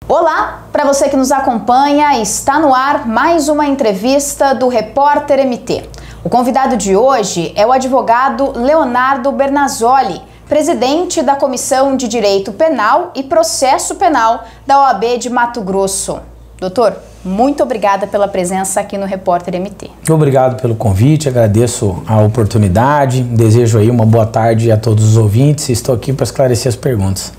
Olá, para você que nos acompanha, está no ar mais uma entrevista do Repórter MT. O convidado de hoje é o advogado Leonardo Bernazzoli, presidente da Comissão de Direito Penal e Processo Penal da OAB de Mato Grosso. Doutor, muito obrigada pela presença aqui no Repórter MT. Obrigado pelo convite, agradeço a oportunidade, desejo aí uma boa tarde a todos os ouvintes e estou aqui para esclarecer as perguntas.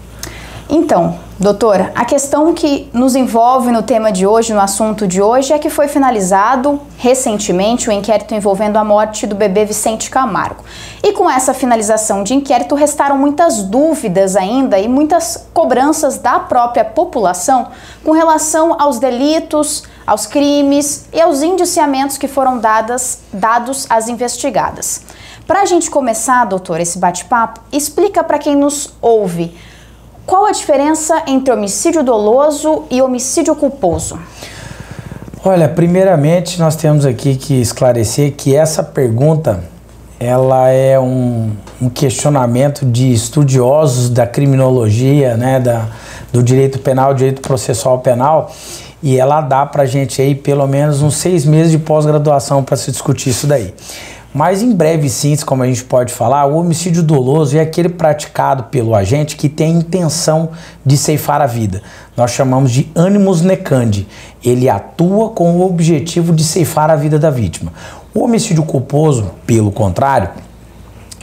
Então, doutor, a questão que nos envolve no tema de hoje, no assunto de hoje, é que foi finalizado recentemente o inquérito envolvendo a morte do bebê Vicente Camargo. E com essa finalização de inquérito, restaram muitas dúvidas ainda e muitas cobranças da própria população com relação aos delitos, aos crimes e aos indiciamentos que foram dados às investigadas. Para a gente começar, doutor, esse bate-papo, explica para quem nos ouve qual a diferença entre homicídio doloso e homicídio culposo? Olha, primeiramente nós temos aqui que esclarecer que essa pergunta ela é um questionamento de estudiosos da criminologia, né, do direito penal, direito processual penal, e ela dá pra gente aí pelo menos uns 6 meses de pós-graduação para se discutir isso daí. Mas em breve síntese, como a gente pode falar, o homicídio doloso é aquele praticado pelo agente que tem a intenção de ceifar a vida. Nós chamamos de animus necandi. Ele atua com o objetivo de ceifar a vida da vítima. O homicídio culposo, pelo contrário,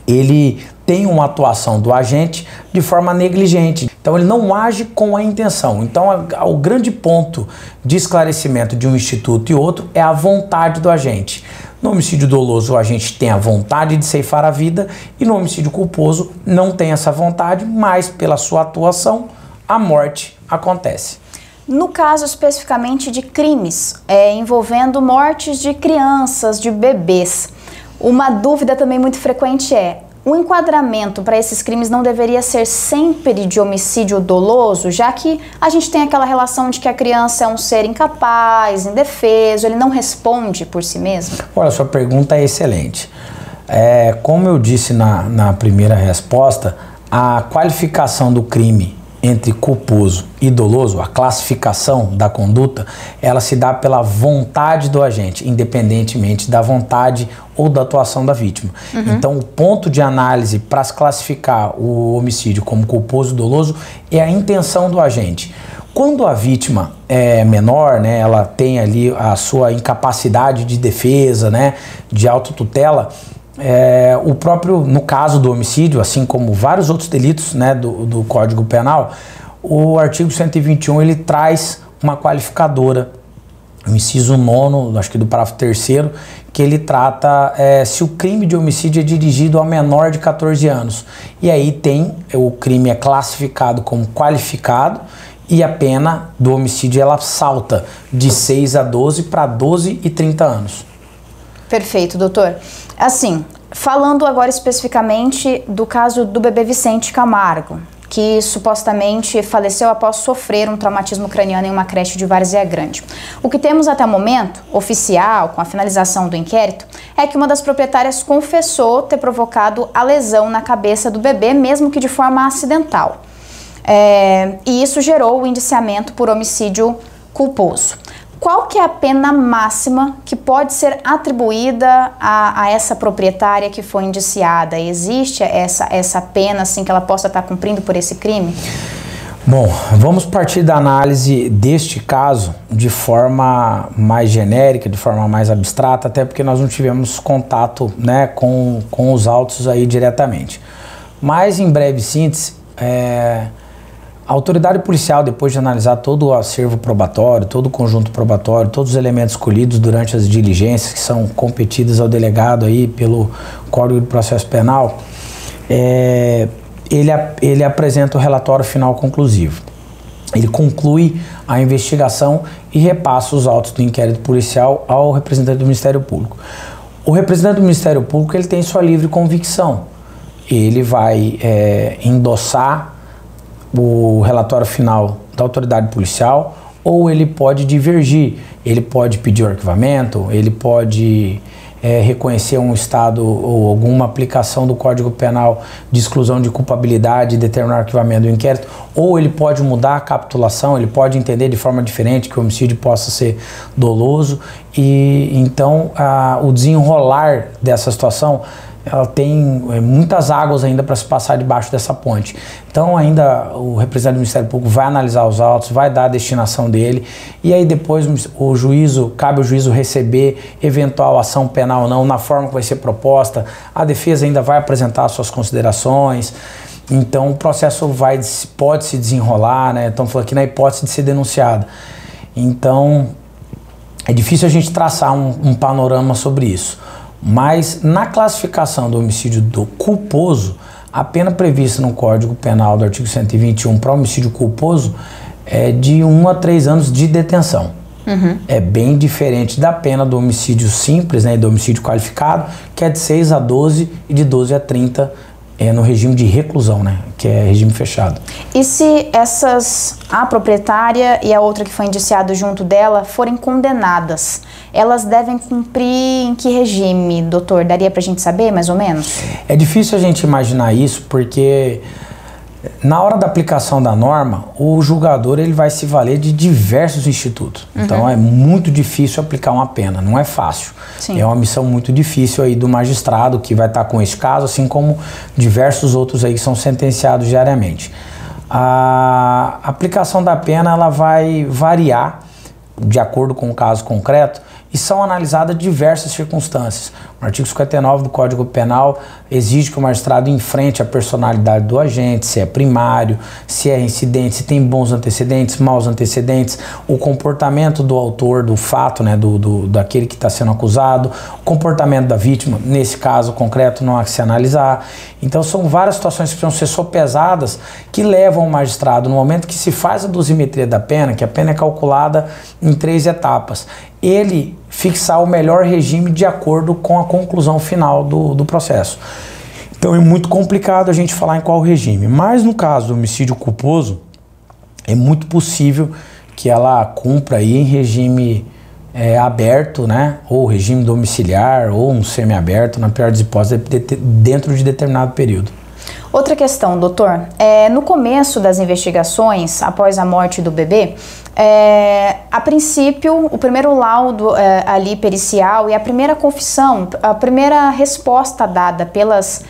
ele tem uma atuação do agente de forma negligente. Então ele não age com a intenção. Então o grande ponto de esclarecimento de um instituto e outro é a vontade do agente. No homicídio doloso, o agente tem a vontade de ceifar a vida e no homicídio culposo não tem essa vontade, mas pela sua atuação, a morte acontece. No caso especificamente de crimes envolvendo mortes de crianças, de bebês, uma dúvida também muito frequente é: o enquadramento para esses crimes não deveria ser sempre de homicídio doloso, já que a gente tem aquela relação de que a criança é um ser incapaz, indefeso, ele não responde por si mesmo? Olha, sua pergunta é excelente. Como eu disse na primeira resposta, a qualificação do crime entre culposo e doloso, a classificação da conduta, ela se dá pela vontade do agente, independentemente da vontade ou da atuação da vítima. Então, o ponto de análise para se classificar o homicídio como culposo e doloso é a intenção do agente. Quando a vítima é menor, né, ela tem ali a sua incapacidade de defesa, né, de autotutela, o próprio, no caso do homicídio, assim como vários outros delitos, né, do Código Penal, o artigo 121 ele traz uma qualificadora, o inciso 9º, acho que do parágrafo 3º, que ele trata se o crime de homicídio é dirigido ao menor de 14 anos. E aí o crime é classificado como qualificado e a pena do homicídio ela salta de 6 a 12 para 12 e 30 anos. Perfeito, doutor. Assim, falando agora especificamente do caso do bebê Vicente Camargo, que supostamente faleceu após sofrer um traumatismo craniano em uma creche de Várzea Grande. O que temos até o momento, oficial, com a finalização do inquérito, é que uma das proprietárias confessou ter provocado a lesão na cabeça do bebê, mesmo que de forma acidental. E isso gerou o indiciamento por homicídio culposo. Qual que é a pena máxima que pode ser atribuída a essa proprietária que foi indiciada? Existe essa pena assim que ela possa estar cumprindo por esse crime? Bom, vamos partir da análise deste caso de forma mais genérica, de forma mais abstrata, até porque nós não tivemos contato, né, com os autos aí diretamente. Mas em breve síntese, a autoridade policial, depois de analisar todo o acervo probatório, todo o conjunto probatório, todos os elementos colhidos durante as diligências que são competidas ao delegado aí pelo Código de Processo Penal, ele apresenta o relatório final conclusivo. Ele conclui a investigação e repassa os autos do inquérito policial ao representante do Ministério Público. O representante do Ministério Público ele tem sua livre convicção. Ele vai endossar o relatório final da autoridade policial ou ele pode divergir, ele pode pedir o arquivamento, ele pode reconhecer um estado ou alguma aplicação do Código Penal de exclusão de culpabilidade e determinar o arquivamento do inquérito, ou ele pode mudar a capitulação, ele pode entender de forma diferente que o homicídio possa ser doloso, e então o desenrolar dessa situação, ela tem muitas águas ainda para se passar debaixo dessa ponte. Então ainda o representante do Ministério Público vai analisar os autos, vai dar a destinação dele, e aí depois cabe ao juízo receber eventual ação penal ou não, na forma que vai ser proposta. A defesa ainda vai apresentar suas considerações, então o processo pode se desenrolar, né? Estamos falando aqui na hipótese de ser denunciada. Então é difícil a gente traçar um panorama sobre isso. Mas na classificação do homicídio do culposo, a pena prevista no Código Penal do artigo 121 para homicídio culposo é de 1 a 3 anos de detenção. É bem diferente da pena do homicídio simples, né, e do homicídio qualificado, que é de 6 a 12 e de 12 a 30 no regime de reclusão, né, que é regime fechado. E se a proprietária e a outra que foi indiciada junto dela forem condenadas, elas devem cumprir em que regime, doutor? Daria pra gente saber, mais ou menos? É difícil a gente imaginar isso, porque na hora da aplicação da norma, o julgador ele vai se valer de diversos institutos. Então é muito difícil aplicar uma pena, não é fácil. Sim. É uma missão muito difícil aí do magistrado que vai estar com esse caso, assim como diversos outros aí que são sentenciados diariamente. A aplicação da pena ela vai variar de acordo com o caso concreto, e são analisadas diversas circunstâncias. O artigo 59 do Código Penal exige que o magistrado enfrente a personalidade do agente, se é primário, se é reincidente, se tem bons antecedentes, maus antecedentes, o comportamento do autor do fato, né, daquele que está sendo acusado, o comportamento da vítima, nesse caso concreto não há que se analisar. Então são várias situações que precisam ser sopesadas que levam o magistrado, no momento que se faz a dosimetria da pena, que a pena é calculada em 3 etapas, ele fixar o melhor regime de acordo com a conclusão final do processo. Então é muito complicado a gente falar em qual regime, mas no caso do homicídio culposo, é muito possível que ela cumpra aí em regime aberto, né, ou regime domiciliar, ou um semiaberto, na pior das hipóteses, dentro de determinado período. Outra questão, doutor, no começo das investigações, após a morte do bebê, a princípio, o primeiro laudo ali pericial e a primeira confissão, a primeira resposta dada pelas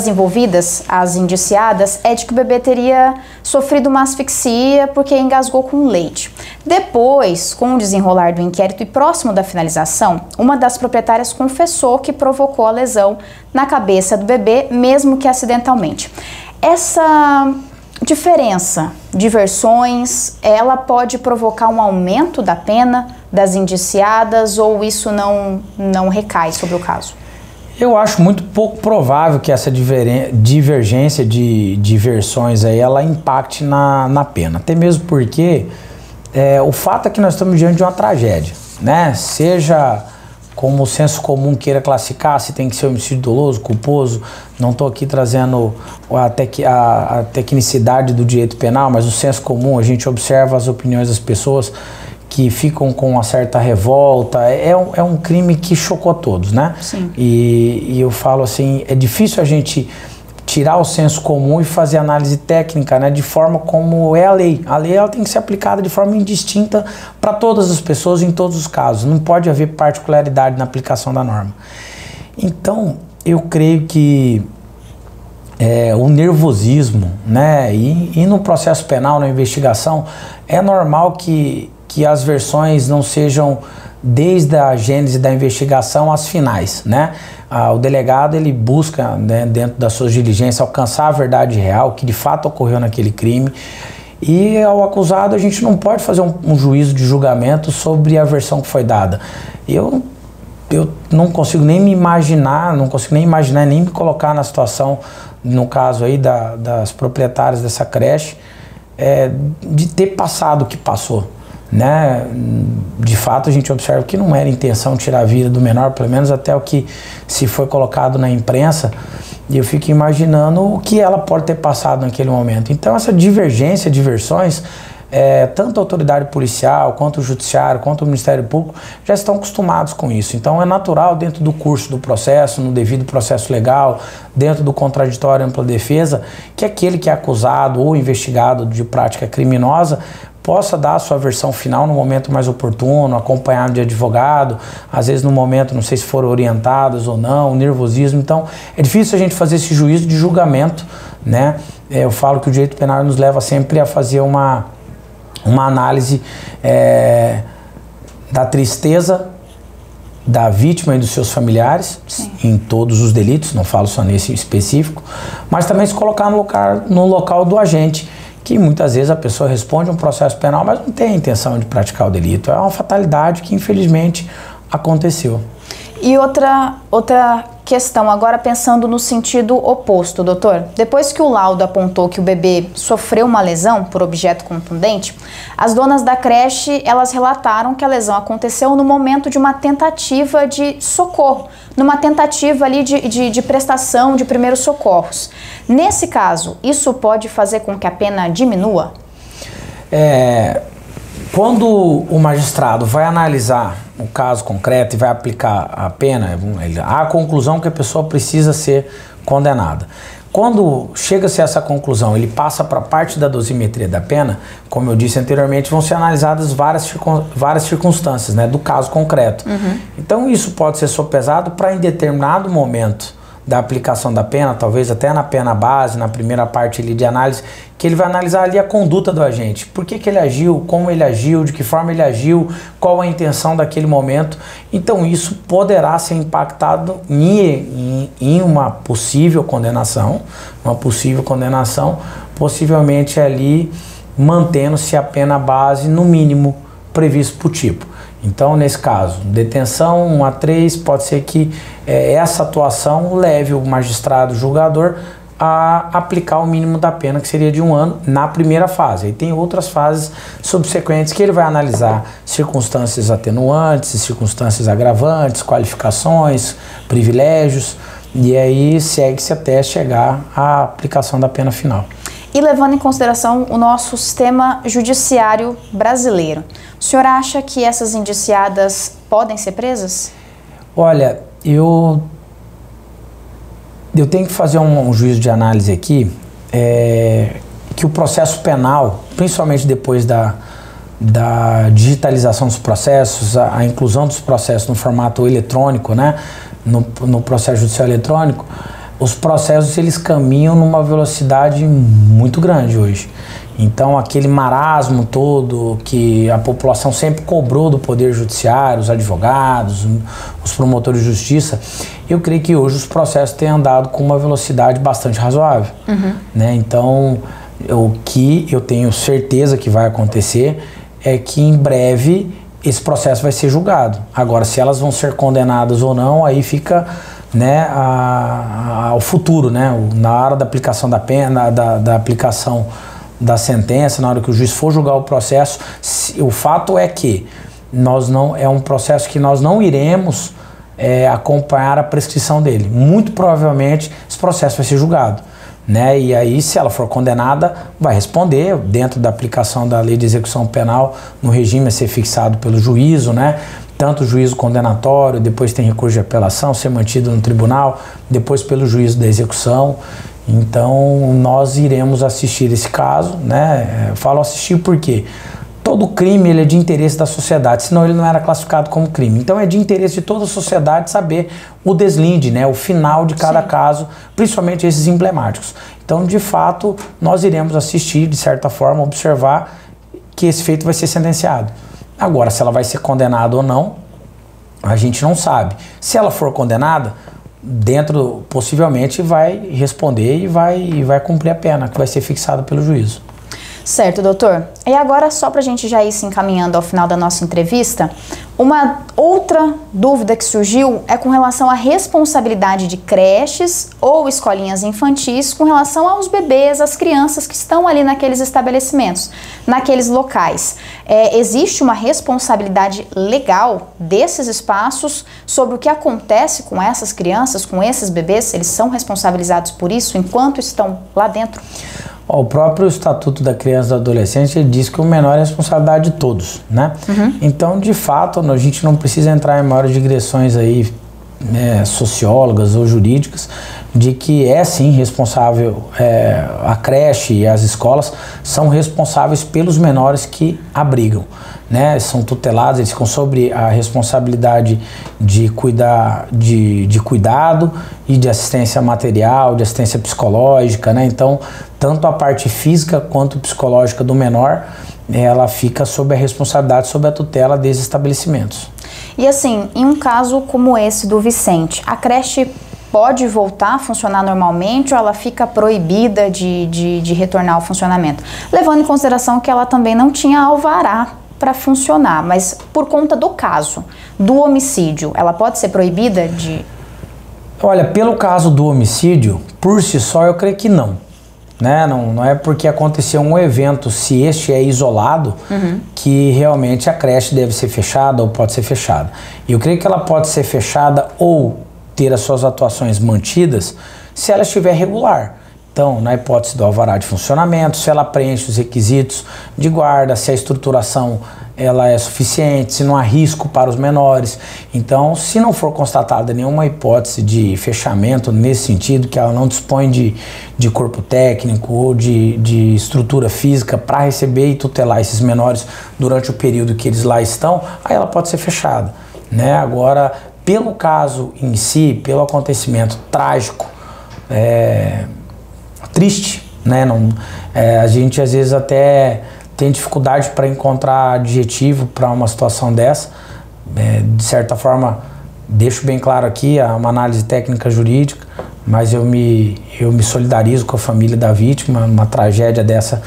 envolvidas, as indiciadas, é de que o bebê teria sofrido uma asfixia porque engasgou com leite. Depois, com o desenrolar do inquérito e próximo da finalização, uma das proprietárias confessou que provocou a lesão na cabeça do bebê, mesmo que acidentalmente. Essa diferença de versões, ela pode provocar um aumento da pena das indiciadas ou isso não recai sobre o caso? Eu acho muito pouco provável que essa divergência de versões aí, ela impacte na pena. Até mesmo porque o fato é que nós estamos diante de uma tragédia, né? Seja como o senso comum queira classificar, se tem que ser homicídio doloso, culposo, não estou aqui trazendo a tecnicidade do direito penal, mas o senso comum, a gente observa as opiniões das pessoas que ficam com uma certa revolta, é um crime que chocou a todos, né? Sim. E eu falo assim, é difícil a gente tirar o senso comum e fazer análise técnica, né, de forma como é a lei. A lei ela tem que ser aplicada de forma indistinta para todas as pessoas em todos os casos. Não pode haver particularidade na aplicação da norma. Então, eu creio que o nervosismo, né, e no processo penal, na investigação, é normal que as versões não sejam desde a gênese da investigação às finais, né? O delegado ele busca, né, dentro das suas diligências, alcançar a verdade real, que de fato ocorreu naquele crime, e ao acusado a gente não pode fazer um juízo de julgamento sobre a versão que foi dada. Eu não consigo nem me imaginar, nem me colocar na situação, no caso aí das proprietárias dessa creche, de ter passado o que passou. Né? De fato a gente observa que não era intenção tirar a vida do menor, pelo menos até o que se foi colocado na imprensa, e eu fico imaginando o que ela pode ter passado naquele momento. Então essa divergência de versões tanto a autoridade policial, quanto o judiciário, quanto o Ministério Público já estão acostumados com isso. Então é natural dentro do curso do processo, no devido processo legal, dentro do contraditório ampla defesa, que aquele que é acusado ou investigado de prática criminosa possa dar a sua versão final no momento mais oportuno, acompanhado de advogado, às vezes no momento, não sei se foram orientados ou não, nervosismo. Então, é difícil a gente fazer esse juízo de julgamento, né? Eu falo que o direito penal nos leva sempre a fazer uma análise da tristeza da vítima e dos seus familiares, sim, em todos os delitos, não falo só nesse específico, mas também se colocar no local do agente, que muitas vezes a pessoa responde um processo penal, mas não tem a intenção de praticar o delito. É uma fatalidade que infelizmente aconteceu. E outra questão, agora pensando no sentido oposto, doutor. Depois que o laudo apontou que o bebê sofreu uma lesão por objeto contundente, as donas da creche, elas relataram que a lesão aconteceu no momento de uma tentativa de socorro, numa tentativa ali de prestação de primeiros socorros. Nesse caso, isso pode fazer com que a pena diminua? Quando o magistrado vai analisar o caso concreto e vai aplicar a pena, há a conclusão que a pessoa precisa ser condenada. Quando chega-se a essa conclusão, ele passa para a parte da dosimetria da pena, como eu disse anteriormente, vão ser analisadas várias circunstâncias, né, do caso concreto. Uhum. Então isso pode ser sopesado para em determinado momento da aplicação da pena, talvez até na pena base, na primeira parte ali de análise, que ele vai analisar ali a conduta do agente. Por que ele agiu, como ele agiu, de que forma ele agiu, qual a intenção daquele momento. Então isso poderá ser impactado em uma possível condenação, possivelmente ali mantendo-se a pena base no mínimo previsto por tipo. Então, nesse caso, detenção 1 a 3, pode ser que essa atuação leve o magistrado julgador a aplicar o mínimo da pena, que seria de 1 ano, na primeira fase. E tem outras fases subsequentes que ele vai analisar circunstâncias atenuantes, circunstâncias agravantes, qualificações, privilégios, e aí segue-se até chegar à aplicação da pena final. E levando em consideração o nosso sistema judiciário brasileiro, o senhor acha que essas indiciadas podem ser presas? Olha, eu tenho que fazer um juízo de análise aqui, que o processo penal, principalmente depois da digitalização dos processos, a inclusão dos processos no formato eletrônico, né, no processo judicial eletrônico, os processos eles caminham numa velocidade muito grande hoje. Então aquele marasmo todo que a população sempre cobrou do Poder Judiciário, os advogados, os promotores de justiça, eu creio que hoje os processos têm andado com uma velocidade bastante razoável. Uhum. Né? Então o que eu tenho certeza que vai acontecer é que em breve esse processo vai ser julgado. Agora, se elas vão ser condenadas ou não, aí fica, né, ao futuro, né, na hora da aplicação da pena, da aplicação da sentença, na hora que o juiz for julgar o processo. O fato é que é um processo que nós não iremos acompanhar a prescrição dele. Muito provavelmente esse processo vai ser julgado, né? E aí, se ela for condenada, vai responder dentro da aplicação da lei de execução penal, no regime a ser fixado pelo juízo, né? Tanto o juízo condenatório, depois tem recurso de apelação, ser mantido no tribunal, depois pelo juízo da execução. Então, nós iremos assistir esse caso, né? Eu falo assistir porque todo crime ele é de interesse da sociedade, senão ele não era classificado como crime. Então, é de interesse de toda a sociedade saber o deslinde, né? O final de cada Sim. caso, principalmente esses emblemáticos. Então, de fato, nós iremos assistir, de certa forma, observar que esse feito vai ser sentenciado. Agora, se ela vai ser condenada ou não, a gente não sabe. Se ela for condenada, possivelmente vai responder e vai cumprir a pena que vai ser fixada pelo juízo. Certo, doutor. E agora, só para a gente já ir se encaminhando ao final da nossa entrevista, uma outra dúvida que surgiu é com relação à responsabilidade de creches ou escolinhas infantis com relação aos bebês, às crianças que estão ali naqueles estabelecimentos, naqueles locais. Existe uma responsabilidade legal desses espaços sobre o que acontece com essas crianças, com esses bebês? Eles são responsabilizados por isso enquanto estão lá dentro? O próprio Estatuto da Criança e do Adolescente ele diz que o menor é responsabilidade de todos, né? Então, de fato, a gente não precisa entrar em maiores digressões aí, sociólogas ou jurídicas, de que é sim responsável, a creche e as escolas são responsáveis pelos menores que abrigam, né? São tutelados, eles ficam sobre a responsabilidade de cuidar, de cuidado e de assistência material, de assistência psicológica, né? Então, tanto a parte física quanto psicológica do menor, ela fica sob a responsabilidade, sob a tutela desses estabelecimentos. E assim, em um caso como esse do Vicente, a creche pode voltar a funcionar normalmente ou ela fica proibida de retornar ao funcionamento? Levando em consideração que ela também não tinha alvará para funcionar, mas por conta do caso do homicídio, ela pode ser proibida de... Olha, pelo caso do homicídio, por si só eu creio que não. Né? Não é porque aconteceu um evento, se este é isolado, que realmente a creche deve ser fechada ou pode ser fechada. E eu creio que ela pode ser fechada ou ter as suas atuações mantidas se ela estiver regular. Então, na hipótese do alvará de funcionamento, se ela preenche os requisitos de guarda, se a estruturação ela é suficiente, se não há risco para os menores. Então, se não for constatada nenhuma hipótese de fechamento nesse sentido, que ela não dispõe de corpo técnico ou de estrutura física para receber e tutelar esses menores durante o período que eles lá estão, aí ela pode ser fechada, né? Agora, pelo caso em si, pelo acontecimento trágico, triste, né? A gente às vezes até tem dificuldade para encontrar adjetivo para uma situação dessa. De certa forma, deixo bem claro aqui, é uma análise técnica jurídica, mas eu me solidarizo com a família da vítima. Uma tragédia dessa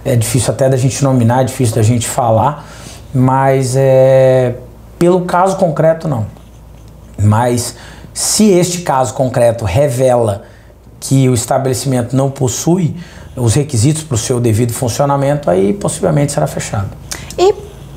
é difícil até da gente nominar, é difícil da gente falar, mas pelo caso concreto não. Mas se este caso concreto revela que o estabelecimento não possui os requisitos para o seu devido funcionamento, aí possivelmente será fechado. E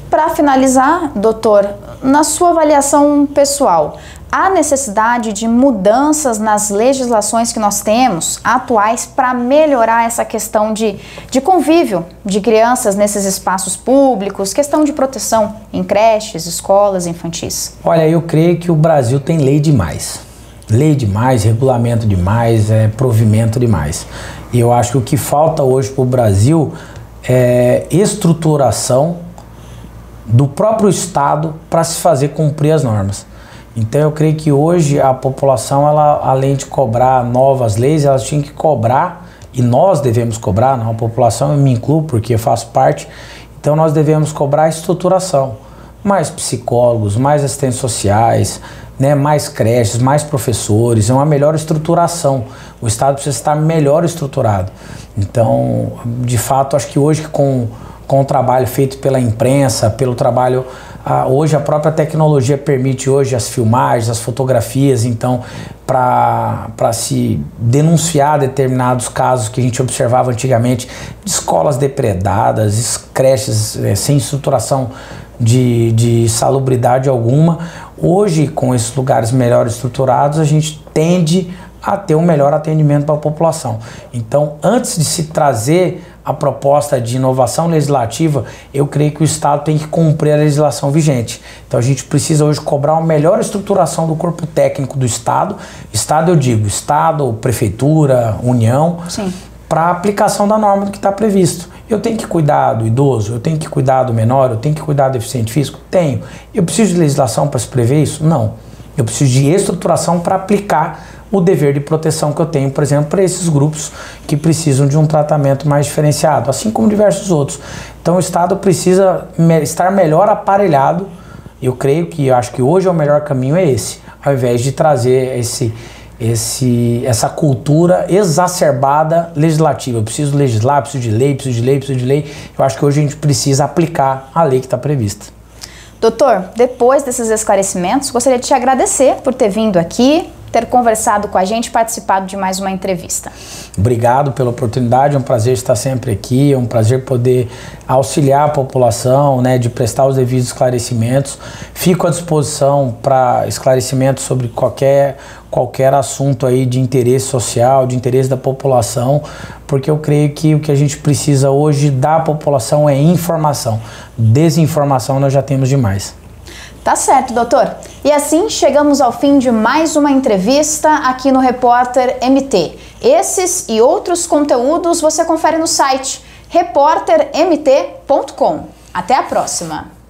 para finalizar, doutor, na sua avaliação pessoal, há necessidade de mudanças nas legislações que nós temos atuais para melhorar essa questão de convívio de crianças nesses espaços públicos, questão de proteção em creches, escolas infantis? Olha, eu creio que o Brasil tem lei demais. Lei demais, regulamento demais, provimento demais. E eu acho que o que falta hoje para o Brasil é estruturação do próprio Estado para se fazer cumprir as normas. Então eu creio que hoje a população, ela, além de cobrar novas leis, ela tinha que cobrar, e nós devemos cobrar, não, a população, eu me incluo porque eu faço parte, então nós devemos cobrar a estruturação. Mais psicólogos, mais assistentes sociais, né, mais creches, mais professores, uma melhor estruturação. O Estado precisa estar melhor estruturado. Então, de fato, acho que hoje com o trabalho feito pela imprensa, pelo trabalho... hoje a própria tecnologia permite hoje as filmagens, as fotografias, então para se denunciar determinados casos que a gente observava antigamente, de escolas depredadas, creches sem estruturação de salubridade alguma. Hoje, com esses lugares melhor estruturados, a gente tende a ter um melhor atendimento para a população. Então, antes de se trazer a proposta de inovação legislativa, eu creio que o Estado tem que cumprir a legislação vigente. Então, a gente precisa hoje cobrar uma melhor estruturação do corpo técnico do Estado. Estado, eu digo, Estado, Prefeitura, União, para a aplicação da norma do que está previsto. Eu tenho que cuidar do idoso, eu tenho que cuidar do menor, eu tenho que cuidar do deficiente físico? Tenho. Eu preciso de legislação para se prever isso? Não. Eu preciso de estruturação para aplicar o dever de proteção que eu tenho, por exemplo, para esses grupos que precisam de um tratamento mais diferenciado, assim como diversos outros. Então o Estado precisa estar melhor aparelhado. Eu creio que, eu acho que hoje o melhor caminho é esse, ao invés de trazer essa cultura exacerbada legislativa. Eu preciso legislar, preciso de lei, preciso de lei, preciso de lei. Eu acho que hoje a gente precisa aplicar a lei que está prevista. Doutor, depois desses esclarecimentos, gostaria de te agradecer por ter vindo aqui, ter conversado com a gente, participado de mais uma entrevista. Obrigado pela oportunidade, é um prazer estar sempre aqui, é um prazer poder auxiliar a população, né, de prestar os devidos esclarecimentos. Fico à disposição para esclarecimentos sobre qualquer assunto aí de interesse social, de interesse da população, porque eu creio que o que a gente precisa hoje da população é informação. Desinformação nós já temos demais. Tá certo, doutor. E assim chegamos ao fim de mais uma entrevista aqui no Repórter MT. Esses e outros conteúdos você confere no site repórtermt.com. Até a próxima!